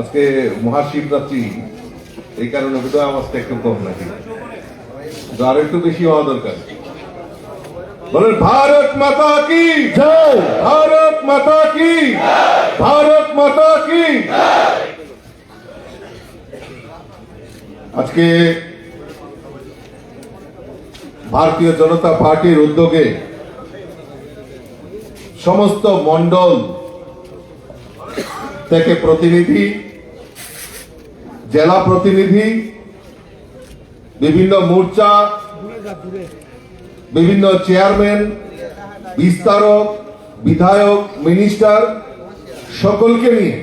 আজকে মহাশিবরাত্রি, এই কারণে বোধহয় আওয়াজটা একটু কম নাকি, আর একটু বেশি হওয়া দরকার। বলেন ভারত মাতা কি জয়, ভারত মাতা কি, ভারত মাতা কি। আজকে ভারতীয় জনতা পার্টির উদ্যোগে সমস্ত মন্ডল থেকে প্রতিনিধি, জেলা প্রতিনিধি, বিভিন্ন মোর্চা, বিভিন্ন চেয়ারম্যান, বিস্তারক, বিধায়ক, মিনিস্টার সকলকে নিয়ে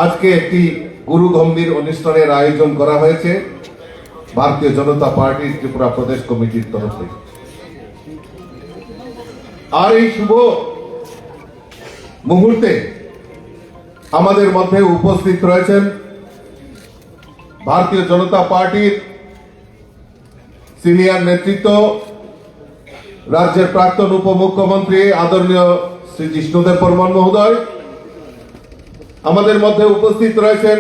আজকে একটি গুরুগম্ভীর অনুষ্ঠানের আয়োজন করা হয়েছে ভারতীয় জনতা পার্টির ত্রিপুরা প্রদেশ কমিটির তরফ থেকে। আর এই শুভ মুহূর্তে আমাদের মধ্যে উপস্থিত রয়েছেন ভারতীয় জনতা পার্টির সিনিয়র নেতৃত্ব, রাজ্যের প্রাক্তন উপমুখ্যমন্ত্রী আদরণীয় শ্রী জিষ্ণুদেব বর্মন মহোদয়। আমাদের মধ্যে উপস্থিত রয়েছেন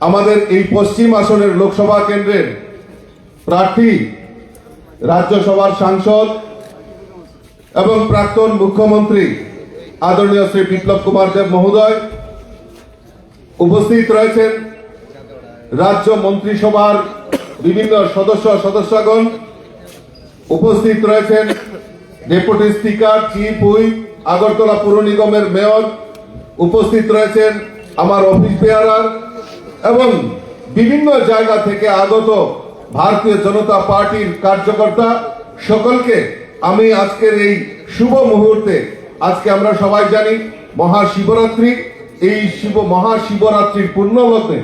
আমাদের এই পশ্চিম আসনের লোকসভা কেন্দ্রের প্রার্থী, রাজ্যসভার সাংসদ এবং প্রাক্তন মুখ্যমন্ত্রী আদরণীয় শ্রী বিপ্লব কুমার দেব মহোদয়। উপস্থিত রয়েছেন রাজ্য মন্ত্রিসভার বিভিন্ন সদস্যগণ। উপস্থিত রয়েছেন deputy speaker, chief whip, Agartala পুর নিগমের মেয়র। উপস্থিত রয়েছেন আমার অফিস বেয়ারার এবং বিভিন্ন জায়গা থেকে আগত ভারতীয় জনতা পার্টির কার্যকর্তা। সকলকে আমি আজকের এই শুভ মুহূর্তে, আজকে আমরা সবাই জানি মহাশিবরাত্রি, এই মহাশিবরাত্রির পূর্ণলগ্নে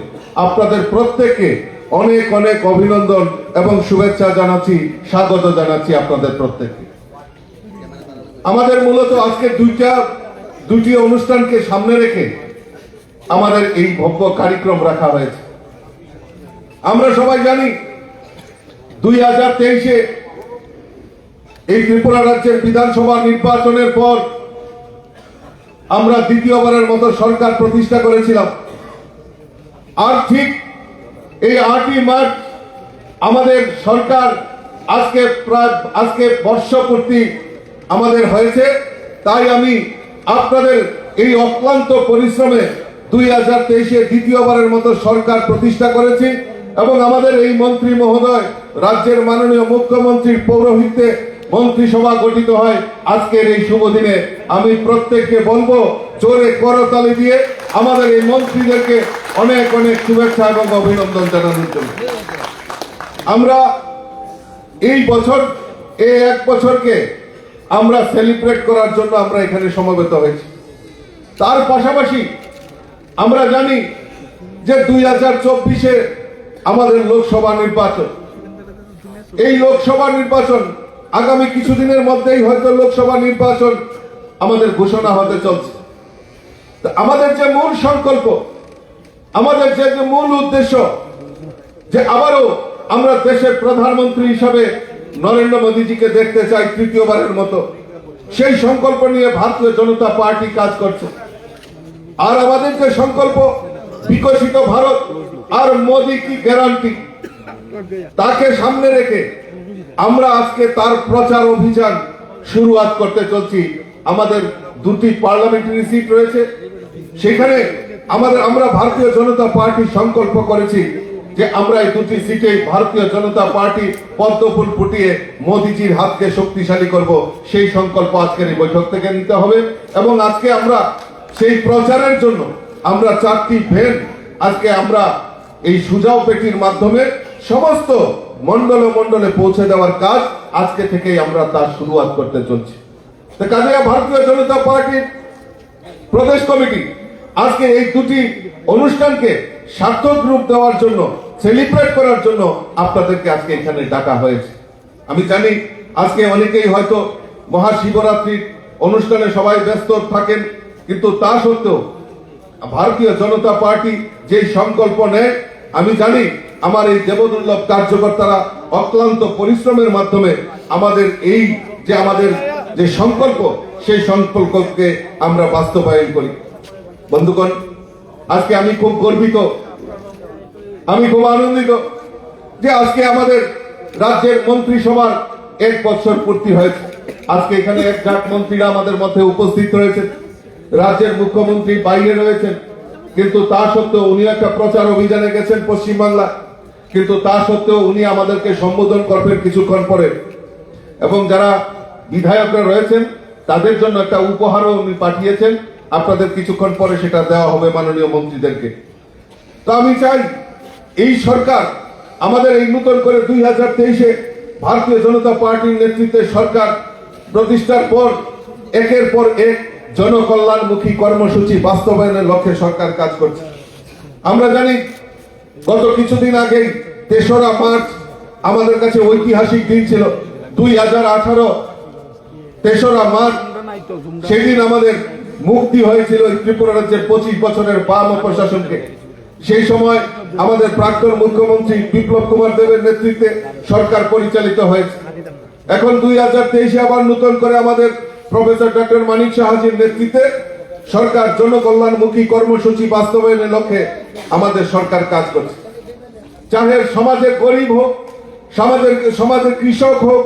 আপনাদের প্রত্যেককে অনেক অনেক অভিনন্দন এবং শুভেচ্ছা জানাচ্ছি, স্বাগত জানাচ্ছি আপনাদের প্রত্যেককে। আমাদের মূলত আজকে দুটি অনুষ্ঠানকে সামনে রেখে আমাদের এই ভব্য কার্যক্রম রাখা হয়েছে। আমরা সবাই জানি 2023-এ এই ত্রিপুরা রাজ্যের বিধানসভা নির্বাচনের পর আমরা দ্বিতীয়বারের মতো সরকার প্রতিষ্ঠা করেছিলাম। আর ঠিক এই 8ই মার্চ আমাদের সরকার আজকে বর্ষপূর্তি আমাদের হয়েছে। তাই আমি আপনাদের এই অক্লান্ত পরিশ্রমে 2023-এ দ্বিতীয়বারের মতো সরকার প্রতিষ্ঠা করেছি এবং আমাদের এই মন্ত্রী মহোদয়, রাজ্যের মাননীয় মুখ্যমন্ত্রীর পৌরোহিত্যে মন্ত্রিসভা গঠিত হয় আজকের এই শুভ দিনে। আমি প্রত্যেককে বলবো জোরে করতালি দিয়ে আমাদের এই মন্ত্রীদেরকে অনেক অনেক শুভেচ্ছা এবং অভিনন্দন জানানোর জন্য। আমরা এই বছর, এই এক বছরকে আমরা সেলিব্রেট করার জন্য আমরা এখানে সমবেত হয়েছি। তার পাশাপাশি আমরা জানি যে 2024-এ আমাদের লোকসভা নির্বাচন। এই লোকসভা নির্বাচন আগামী কিছুদিনের মধ্যেই হয়তো লোকসভা নির্বাচন আমাদের ঘোষণা হতে চলছে। আমাদের যে মূল সংকল্প, আমাদের যে মূল উদ্দেশ্য, যে আবারও আমরা দেশের প্রধানমন্ত্রী হিসাবে নরেন্দ্র মোদীজিকে দেখতে চাই তৃতীয়বারের মতো, সেই সংকল্প নিয়ে ভারতীয় জনতা পার্টি কাজ করছে। আর আমাদের যে সংকল্প বিকশিত ভারত আর মোদী কি গ্যারান্টি, তাকে সামনে রেখে আমরা আজকে তার প্রচার অভিযান শুরুয়াত করতে চলছি। আমাদের দুটি পার্লামেন্টারি সিট রয়েছে, সেখানে আমরা ভারতীয় জনতা পার্টি সংকল্প করেছি যে আমরা এই দুটি সিটে ভারতীয় জনতা পার্টি পদ্মফুল ফুটিয়ে মোদীজির হাতকে শক্তিশালী করব। সেই সংকল্প আজকের এই বৈঠক থেকে নিতে হবে এবং আজকে আমরা সেই প্রচারের জন্য আমরা 4টি ভ্যান আজকে আমরা এই সুজাও পেটির মাধ্যমে সমস্ত মন্ডলে মন্ডলে পৌঁছে দেওয়ার কাজ আজকে থেকেই আমরা তার শুরুয়াত করতে চলছি। কাজে ভারতীয় জনতা পার্টির প্রদেশ কমিটি আজকে এই দুটি অনুষ্ঠানকে সার্থক রূপ দেওয়ার জন্য, সেলিব্রেট করার জন্য আপনাদেরকে আজকে এখানে ডাকা হয়েছে। আমি জানি আজকে অনেকেই হয়তো মহাশিবরাত্রির অনুষ্ঠানে সবাই ব্যস্ত থাকেন, কিন্তু তা সত্ত্বেও ভারতীয় জনতা পার্টি যে সংকল্প নেয়, আমি জানি আমার এই দেবদুর্লভ কার্যকর্তারা অক্লান্ত পরিশ্রমের মাধ্যমে আমাদের যে সংকল্প, সেই সংকল্পকে আমরা বাস্তবায়ন করি। বন্ধুগণ, আজকে আমি খুব গর্বিত, আমি খুব আনন্দিত যে আজকে আমাদের রাজ্যের মন্ত্রিসভার 1 বছর পূর্তি হয়েছে। আজকে এখানে একজাক মন্ত্রীরা আমাদের মধ্যে উপস্থিত রয়েছেন, রাজ্যের মুখ্যমন্ত্রী বাইরে রয়েছেন, কিন্তু তা সত্ত্বেও উনি একটা প্রচার অভিযানে গেছেন পশ্চিমবাংলা, কিন্তু তা সত্ত্বেও উনি আমাদেরকে সম্বোধন করবেন কিছুক্ষণ পরে। এবং যারা বিধায়করা রয়েছেন তাদের জন্য একটা উপহারও উনি পাঠিয়েছেন, আপনাদের কিছুক্ষণ পরে সেটা দেওয়া হবে মাননীয় মন্ত্রীদেরকে। তো আমি চাই এই সরকার আমাদের এই নতুন করে 2023-এ ভারতীয় জনতা পার্টির নেতৃত্বে সরকার প্রতিষ্ঠার পর একের পর এক জনকল্যাণমুখী কর্মসূচি বাস্তবায়নের লক্ষ্যে সরকার কাজ করছে। আমরা জানি গত কিছুদিন আগেই 3রা মার্চ আমাদের কাছে ঐতিহাসিক দিন ছিল। 2018 3রা মার্চ সেদিন আমাদের মুক্তি হয়েছিল ত্রিপুরা রাজ্যের 25 বছরের বাম প্রশাসনকে। সেই সময় আমাদের প্রাক্তন মুখ্যমন্ত্রী বিপ্লব কুমার দেবের নেতৃত্বে সরকার পরিচালিত হয়েছে। এখন 2023-এ আবার নতুন করে আমাদের প্রফেসর ডক্টর মানিক সাহাজির নেতৃত্বে সরকার জনকল্যাণমুখী কর্মসূচি বাস্তবায়নের লক্ষ্যে আমাদের সরকার কাজ করছে। চাহে সমাজের গরিব হোক, সমাজের কৃষক হোক,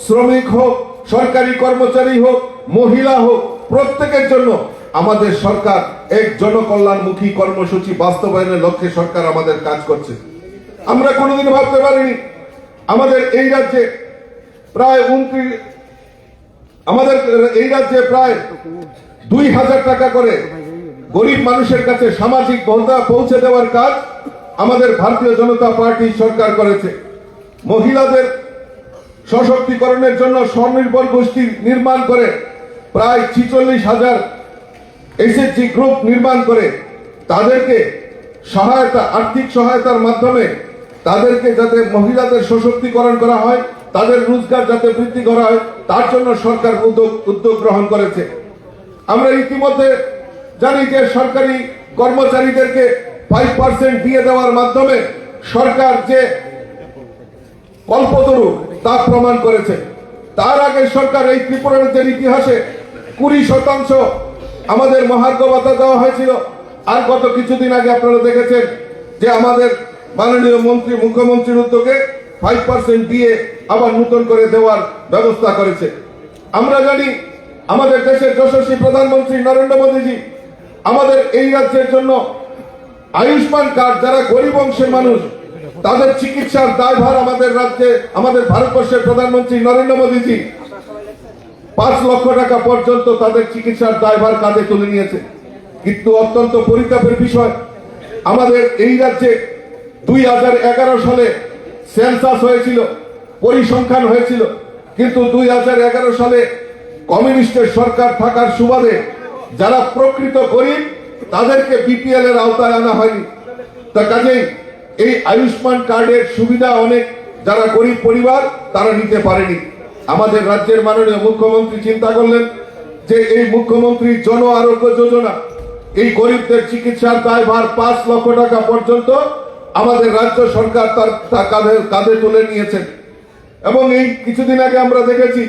শ্রমিক হোক, সরকারি কর্মচারী হোক, মহিলা হোক, প্রত্যেকের জন্য আমাদের সরকার এক জনকল্যাণমুখী কর্মসূচি বাস্তবায়নের লক্ষ্যে সরকার আমাদের কাজ করছে। আমরা কোনোদিন ভাবতে পারিনি আমাদের এই রাজ্যে প্রায় 2000 টাকা করে গরিব মানুষের কাছে সামাজিক ভাতা পৌঁছে দেওয়ার কাজ আমাদের ভারতীয় জনতা পার্টি সরকার করেছে। মহিলাদের সশক্তিকরণের জন্য স্বনির্ভর গোষ্ঠী নির্মাণ করে প্রায় 46,000 এসএইচজি গ্রুপ নির্মাণ করে তাদেরকে আর্থিক সহায়তার মাধ্যমে তাদেরকে যাতে মহিলাদের সশক্তিকরণ করা হয়, তাদের রোজগার যাতে বৃদ্ধি করা হয়, তার জন্য সরকার উদ্যোগ গ্রহণ করেছে। আমরা ইতিমধ্যে জানি যে সরকারি কর্মচারীদেরকে 5% দিয়ে দেওয়ার মাধ্যমে সরকার যে কল্পতরু তা প্রমাণ করেছে। তার আগে সরকার এই ত্রিপুরা রাজ্যের ইতিহাসে 20% আমাদের মহার্ঘ ভাতা দেওয়া হয়েছিল। আর গত কিছুদিন আগে আপনারা দেখেছেন যে আমাদের মাননীয় মুখ্যমন্ত্রীর উদ্যোগে 5% দিয়ে আবার নতুন করে দেওয়ার ব্যবস্থা করেছে। আমরা জানি আমাদের দেশের যশস্বী প্রধানমন্ত্রী নরেন্দ্র মোদীজি আমাদের এই রাজ্যের জন্য আয়ুষ্মান কার্ড, যারা গরিব অংশের মানুষ তাদের চিকিৎসার দায়ভার আমাদের ভারতবর্ষের প্রধানমন্ত্রী নরেন্দ্র মোদীজি 5 লক্ষ টাকা পর্যন্ত তাদের চিকিৎসার দায়ভার কাঁধে তুলে নিয়েছে। কিন্তু অত্যন্ত পরিতাপের বিষয়, আমাদের এই রাজ্যে 2011 সালে সেন্সাস হয়েছিল, পরিসংখ্যান হয়েছিল, কিন্তু 2011 সালে কমিউনিস্টের সরকার থাকার সুবাদে যারা প্রকৃত গরিব তাদেরকে বিপিএল এর আওতায় আনা হয়নি। তার কাজেই এই আয়ুষ্মান কার্ডের সুবিধা অনেক যারা গরিব পরিবার তারা নিতে পারেনি। আমাদের রাজ্যের মাননীয় মুখ্যমন্ত্রী চিন্তা করলেন যে এই মুখ্যমন্ত্রী জন আরোগ্য যোজনা, এই গরিবদের চিকিৎসার দায়ভার 5 লক্ষ টাকা পর্যন্ত আমাদের রাজ্য সরকার তার কাঁধে তুলে নিয়েছেন। এবং এই কিছুদিন আগে আমরা দেখেছি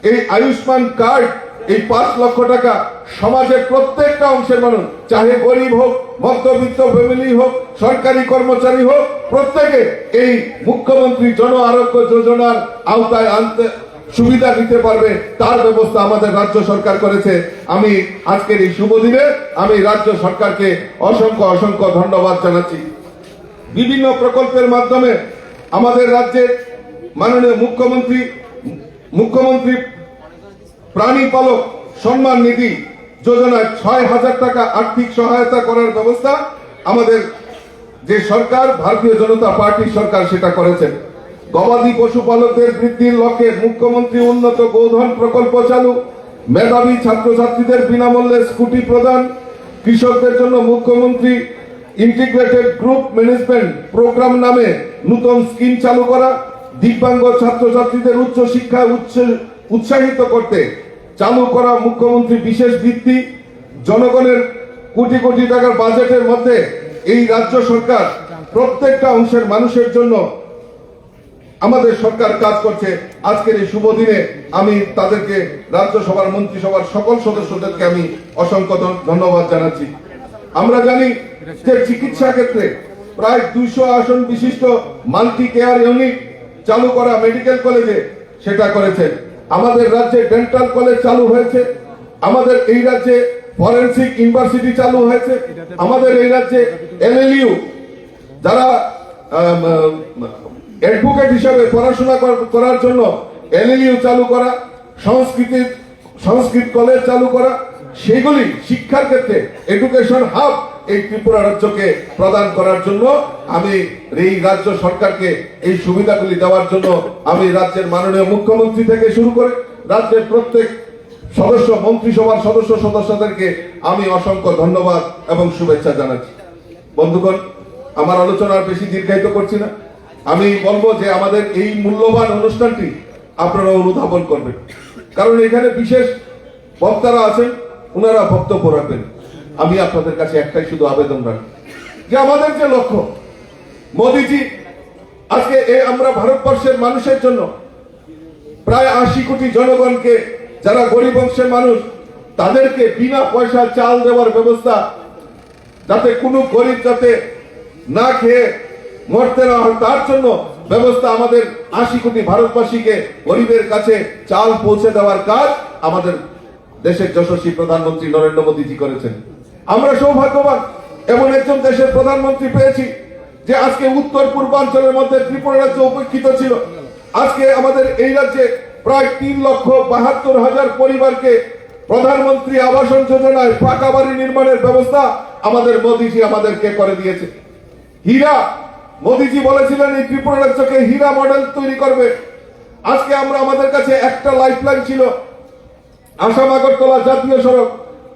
এই আয়ুষ্মান কার্ড, এই 5 লক্ষ টাকা সমাজের প্রত্যেকটা অংশের মানুষ, চাহে গরিব হোক, মধ্যবিত্ত ফ্যামিলি হোক, সরকারি কর্মচারী হোক, প্রত্যেকে এই মুখ্যমন্ত্রী জন আরোগ্য যোজনার আওতায় আনতে সুবিধা নিতে পারবে, তার ব্যবস্থা আমাদের রাজ্য সরকার করেছে। আমি আজকের এই শুভ দিনে আমি রাজ্য সরকারকে অসংখ্য ধন্যবাদ জানাচ্ছি। বিভিন্ন প্রকল্পের মাধ্যমে আমাদের রাজ্যের মাননীয় মুখ্যমন্ত্রী প্রাণী পালক সম্মান নিধি যোজনায় 6,000 টাকা আর্থিক সহায়তা করার ব্যবস্থা আমাদের যে সরকার ভারতীয় জনতা পার্টির সরকার সেটা করেছেন। গবাদি পশুপালকদের বৃদ্ধির লক্ষ্যে মুখ্যমন্ত্রী উন্নত গোধন প্রকল্প চালু, মেধাবী ছাত্রছাত্রীদের বিনামূল্যে স্কুটি প্রদান, কৃষকদের জন্য মুখ্যমন্ত্রী ইন্টিগ্রেটেড গ্রুপ ম্যানেজমেন্ট প্রোগ্রাম নামে নতুন স্কিম চালু করা, দিব্যাঙ্গ ছাত্রছাত্রীদের উচ্চ শিক্ষায় উৎসাহিত করতে চালু করা মুখ্যমন্ত্রী বিশেষ বৃত্তি। জনগণের কোটি কোটি টাকার বাজেটের মধ্যে এই রাজ্য সরকার প্রত্যেকটা অংশের মানুষের জন্য আমাদের সরকার কাজ করছে। আজকের এই শুভ দিনে আমি তাদেরকে, রাজ্যসভার মন্ত্রিসভার সকল সদস্যদেরকে আমি অসংখ্য ধন্যবাদ জানাচ্ছি। আমরা জানি যে চিকিৎসা ক্ষেত্রে প্রায় 200 আসন বিশিষ্ট মাল্টি কেয়ার ইউনিট চালু করা মেডিকেল কলেজে সেটা করেছে। আমাদের রাজ্যে ডেন্টাল কলেজ চালু হয়েছে, আমাদের এই রাজ্যে ফরেনসিক ইউনিভার্সিটি চালু হয়েছে, আমাদের এই রাজ্যে LLU যারা অ্যাডভোকেট হিসাবে পড়াশোনা করার জন্য LLU চালু করা, সংস্কৃত কলেজ চালু করা, সেগুলি শিক্ষার ক্ষেত্রে এডুকেশন হাব এই ত্রিপুরা রাজ্যকে প্রদান করার জন্য আমি এই রাজ্য সরকারকে এই সুবিধাগুলি দেওয়ার জন্য আমি রাজ্যের মাননীয় মুখ্যমন্ত্রী থেকে শুরু করে রাজ্যের প্রত্যেক সদস্য, মন্ত্রিসভার সদস্যদেরকে আমি অসংখ্য ধন্যবাদ এবং শুভেচ্ছা জানাচ্ছি। বন্ধুগণ, আমার আলোচনা আর বেশি দীর্ঘায়িত করছি না। আমি বলবো যে আমাদের এই মূল্যবান অনুষ্ঠানটি আপনারা অনুধাবন করবেন, কারণ এখানে বিশেষ বক্তারা আছেন, ওনারা বক্তব্য রাখবেন। আমি আপনাদের কাছে একটাই শুধু আবেদন রাখি যে আমাদের যে লক্ষ্য, মোদিজি আজকে আমরা ভারতবর্ষের মানুষের জন্য প্রায় 80 কোটি জনগণকে, যারা গরিব অংশের মানুষ, তাদেরকে বিনা পয়সা চাল দেওয়ার ব্যবস্থা, যাতে কোনো গরিব যাতে না খেয়ে মরতে না হয় তার জন্য ব্যবস্থা, আমাদের 80 কোটি ভারতবাসীকে গরিবের কাছে চাল পৌঁছে দেওয়ার কাজ আমাদের দেশের যশস্বী প্রধানমন্ত্রী নরেন্দ্র মোদীজি করেছেন। আমরা সৌভাগ্যবান এমন একজন দেশের প্রধানমন্ত্রী পেয়েছি যে আজকে উত্তর পূর্বাঞ্চলের মধ্যে ত্রিপুরা রাজ্য উপেক্ষিত ছিল। আজকে আমাদের এই রাজ্যে প্রায় 3,72,000 পরিবারকে প্রধানমন্ত্রী আবাসন যোজনায় পাকা বাড়ি নির্মাণের ব্যবস্থা আমাদের মোদীজি আমাদেরকে করে দিয়েছে। হীরা, মোদীজি বলেছিলেন এই ত্রিপুরা রাজ্যকে হীরা মডেল তৈরি করবে। আজকে আমরা, আমাদের কাছে একটা লাইফলাইন ছিল আসাম আগরতলা জাতীয় সড়ক,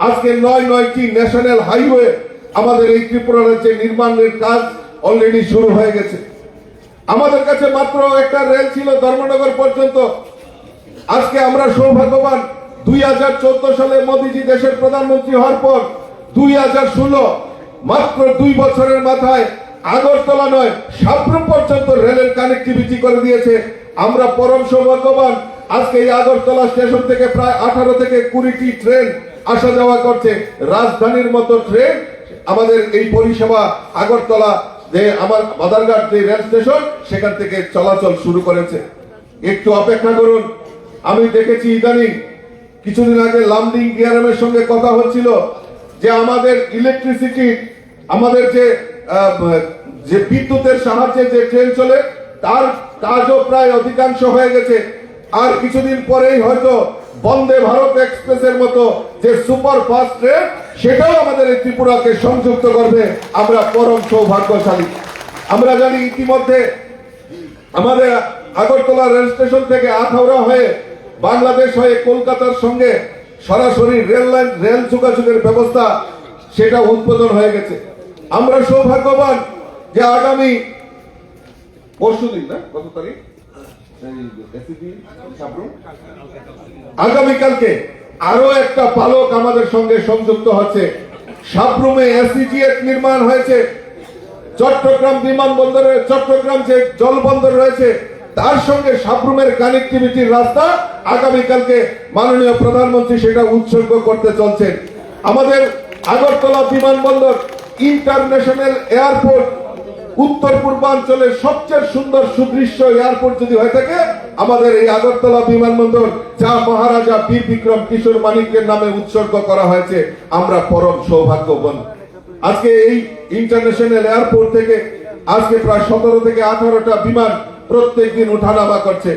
আজকে 9টি ন্যাশনাল হাইওয়ে আমাদের এই ত্রিপুরা রাজ্যে নির্মাণের কাজ অলরেডি শুরু হয়ে গেছে। আমাদের কাছে মাত্র একটা রেল ছিল ধর্মনগর পর্যন্ত। আজকে আমরা সৌভাগ্যবান, 2014 সালে মোদীজি দেশের প্রধানমন্ত্রী হওয়ার পর 2016 মাত্র 2 বছরের মাথায় আগরতলা নয়, সাবরুম পর্যন্ত রেলের কানেক্টিভিটি করে দিয়েছে। আমরা পরম সৌভাগ্যবান, আজকে এই আগরতলা স্টেশন থেকে প্রায় 18 থেকে 20টি ট্রেন আসা যাওয়া করছে। রাজধানীর মতো ট্রেন আমাদের এই পরিষেবা আগরতলা যে আমার বাদারঘাট যে রেল স্টেশন, সেখান থেকে চলাচল শুরু করেছে। একটু অপেক্ষা করুন। আমি দেখেছি ইদানিং কিছুদিন আগে লামডিং ডিআরএমের সঙ্গে কথা হচ্ছিল যে আমাদের ইলেকট্রিসিটি, আমাদের যে বিদ্যুতের সাহায্যে যে ট্রেন চলে তার কাজও প্রায় অধিকাংশ হয়ে গেছে। আর কিছুদিন পরেই হয়তো বন্দে ভারত এক্সপ্রেসের মতো যে সুপার ফাস্ট ট্রেন, সেটাও আমাদের এই ত্রিপুরাকে সংযুক্ত করবে। আমরা পরম সৌভাগ্যশালী। আমরা জানি ইতিমধ্যে আমাদের আগরতলা রেল স্টেশন থেকে আখাউড়া হয়ে বাংলাদেশ হয়ে কলকাতার সঙ্গে সরাসরি রেল যোগাযোগের ব্যবস্থা সেটা উদ্বোধন হয়ে গেছে। আমরা সৌভাগ্যবান যে আগামী পরশুদিন, না কত তারিখ, আগামীকালকে আরো একটা পালক আমাদের সঙ্গে সংযুক্ত হচ্ছে। সাবরুমে SEGF নির্মাণ হয়েছে। চট্টগ্রাম বিমানবন্দরে, চট্টগ্রাম যে জলবন্দর রয়েছে তার সঙ্গে সাবরুমের কানেক্টিভিটির রাস্তা আগামীকালকে মাননীয় প্রধানমন্ত্রী সেটা উৎসর্গ করতে চলছেন। আমাদের আগরতলা বিমানবন্দর ইন্টারন্যাশনাল এয়ারপোর্ট, উত্তর পূর্বাঞ্চলের সবচেয়ে সুন্দর সুদৃশ্য এয়ারপোর্ট যদি হয়ে থাকে আমাদের এই আগরতলা বিমানবন্দর, যা মহারাজা বীর বিক্রম কিশোর মানিকের নামে উৎসর্গ করা হয়েছে। আমরা পরম সৌভাগ্যবান। আজকে এই ইন্টারন্যাশনাল এয়ারপোর্ট থেকে আজকে প্রায় 17 থেকে 18টা বিমান প্রত্যেক দিন ওঠানামা করছে।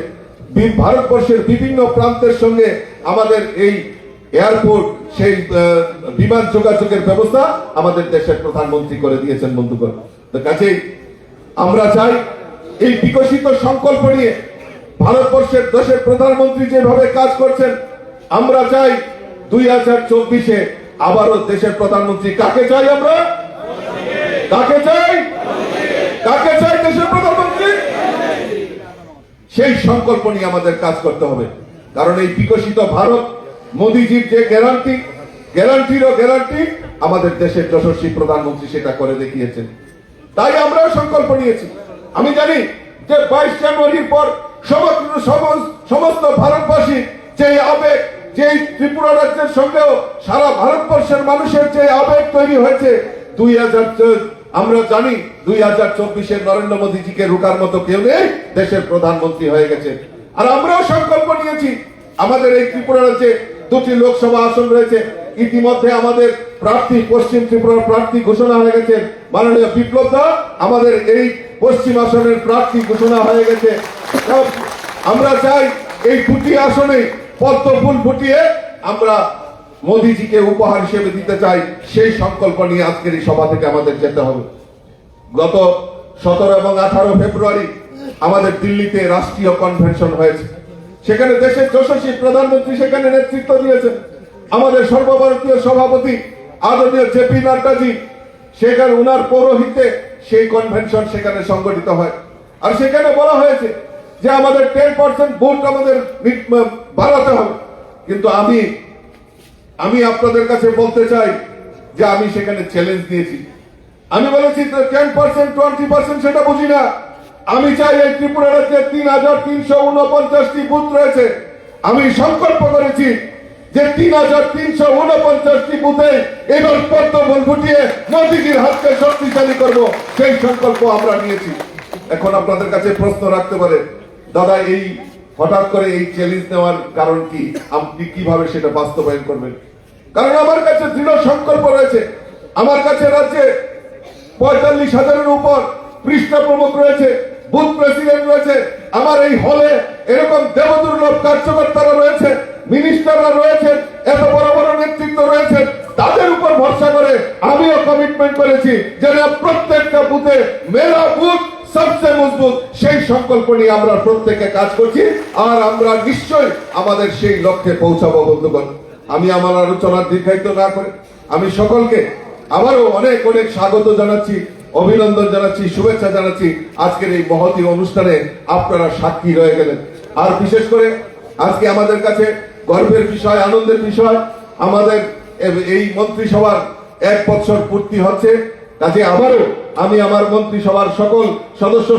ভারতবর্ষের বিভিন্ন প্রান্তের সঙ্গে আমাদের এই এয়ারপোর্ট, সেই বিমান যোগাযোগের ব্যবস্থা আমাদের দেশের প্রধানমন্ত্রী করে দিয়েছেন। বন্ধুগণ, তো কাজেই আমরা চাই এই বিকশিত সংকল্প নিয়ে ভারতবর্ষের দেশের প্রধানমন্ত্রী যেভাবে কাজ করছেন, আমরা চাই 2024-এ আবারও দেশের প্রধানমন্ত্রী কাকে চাই? আমরা কাকে চাই? কাকে চাই দেশের প্রধানমন্ত্রী? সেই সংকল্প নিয়ে আমাদের কাজ করতে হবে। কারণ এই বিকশিত ভারত, মোদীজির যে গ্যারান্টিরও গ্যারান্টি আমাদের দেশের যশস্বী প্রধানমন্ত্রী সেটা করে দেখিয়েছেন। তাই আমরাও সংকল্প নিয়েছি। আমি জানি যে 22 জানুয়ারির পর সমস্ত ভারতবাসী যে আবেগ, যে ত্রিপুরা রাজ্যের সঙ্গেও সারা ভারতবর্ষের মানুষের যে আবেগ তৈরি হয়েছে, 2000 আমরা জানি 2024 নরেন্দ্র মোদীজিকে রুকার মতো কেউ নেই, দেশের প্রধানমন্ত্রী হয়ে গেছে। আর আমরাও সংকল্প নিয়েছি, আমাদের এই ত্রিপুরা রাজ্যে 2টি লোকসভা আসন রয়েছে। ইতিমধ্যে আমাদের প্রার্থী, পশ্চিম ত্রিপুরার প্রার্থী ঘোষণা হয়ে গেছে, মাননীয় বিপ্লব দা আমাদের এই পশ্চিম আসনের প্রার্থী ঘোষণা হয়ে গেছে। আমরা চাই এই 2টি আসনে পদ্ম ফুল ফুটিয়ে আমরা মোদীজিকে উপহার হিসেবে দিতে চাই। সেই সংকল্প নিয়ে আজকের এই সভা থেকে আমাদের যেতে হবে। গত 17 এবং 18 ফেব্রুয়ারি আমাদের দিল্লিতে রাষ্ট্রীয় কনভেনশন হয়েছে। সেখানে দেশের যশস্বী প্রধানমন্ত্রী সেখানে নেতৃত্ব দিয়েছেন। আমাদের সর্বভারতীয় সভাপতি আদরণীয় জেপি নাড্ডাজি, সেখানে উনার পৌরোহিত্যে সেই কনভেনশন সেখানে সংগঠিত হয়। আর সেখানে বলা হয়েছে যে আমাদের 10% ভোট আমাদের বাড়াতে হবে। কিন্তু আমি আপনাদের কাছে বলতে চাই যে আমি সেখানে চ্যালেঞ্জ দিয়েছি। আমি বলেছি 10%, 20% সেটা বুঝি না। আমি চাই এই ত্রিপুরা রাজ্যে 3349টি বুথ রয়েছে। আমি সংকল্প করেছি যে 3349টি বুথে এবার পদ্ম ফুল ফুটিয়ে মোদীজির হাতকে শক্তিশালী করব, সেই সংকল্প আমরা নিয়েছি। এখন আপনাদের কাছে প্রশ্ন রাখতে পারে, দাদা এই হঠাৎ করে এই চ্যালেঞ্জ নেওয়ার কারণ কি, আপনি কিভাবে সেটা বাস্তবায়ন করবেন? কারণ আমার কাছে দৃঢ় সংকল্প রয়েছে। আমার কাছে রাজ্যে 45,000-এর উপর পৃষ্ঠা প্রমুখ রয়েছে, বুথ প্রেসিডেন্ট রয়েছে। আমার এই হলে এরকম দেবদুর্লভ কার্যকর্তারা রয়েছে, মিনিস্টাররা রয়েছেন, এত বড় বড় নেতৃত্ব রয়েছেন। তাদের উপর ভরসা করে আমিও কমিটমেন্ট করেছি যে প্রত্যেকটা বুথে মেরা বুথ সবচেয়ে মজবুত, সেই সংকল্প নিয়ে আমরা প্রত্যেকে কাজ করছি। আর আমরা নিশ্চয়ই আমাদের সেই লক্ষ্যে পৌঁছাবো। বন্ধুগণ, আমি আমার আলোচনার দীর্ঘায়িত না করে আমি সকলকে আবারও অনেক অনেক স্বাগত জানাচ্ছি, অভিনন্দন জানাচ্ছি, শুভেচ্ছা জানাচ্ছি। আজকের এই মহতী অনুষ্ঠানে আপনারা সাক্ষী রয়ে গেলেন। আর বিশেষ করে আজকে আমাদের কাছে গর্বের বিষয়, আনন্দের বিষয়, আমাদের এই মন্ত্রিসভার 1 বছর পূর্তি হচ্ছে। কাজে আবারও আমি আমার মন্ত্রিসভার সকল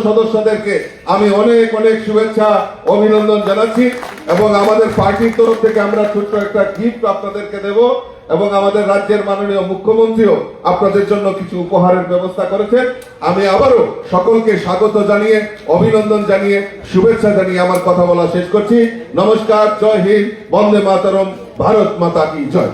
সদস্যদেরকে আমি অনেক অনেক শুভেচ্ছা, অভিনন্দন জানাচ্ছি। এবং আমাদের পার্টির তরফ থেকে আমরা ছোট্ট একটা গিফট আপনাদেরকে দেব, এবং আমাদের রাজ্যের মাননীয় মুখ্যমন্ত্রীও আপনাদের জন্য কিছু উপহারের ব্যবস্থা করেছেন। আমি আবারও সকলকে স্বাগত জানিয়ে, অভিনন্দন জানিয়ে, শুভেচ্ছা জানিয়ে আমার কথা বলা শেষ করছি। নমস্কার, জয় হিন্দ, বন্দে মাতরম, ভারত মাতা কি জয়।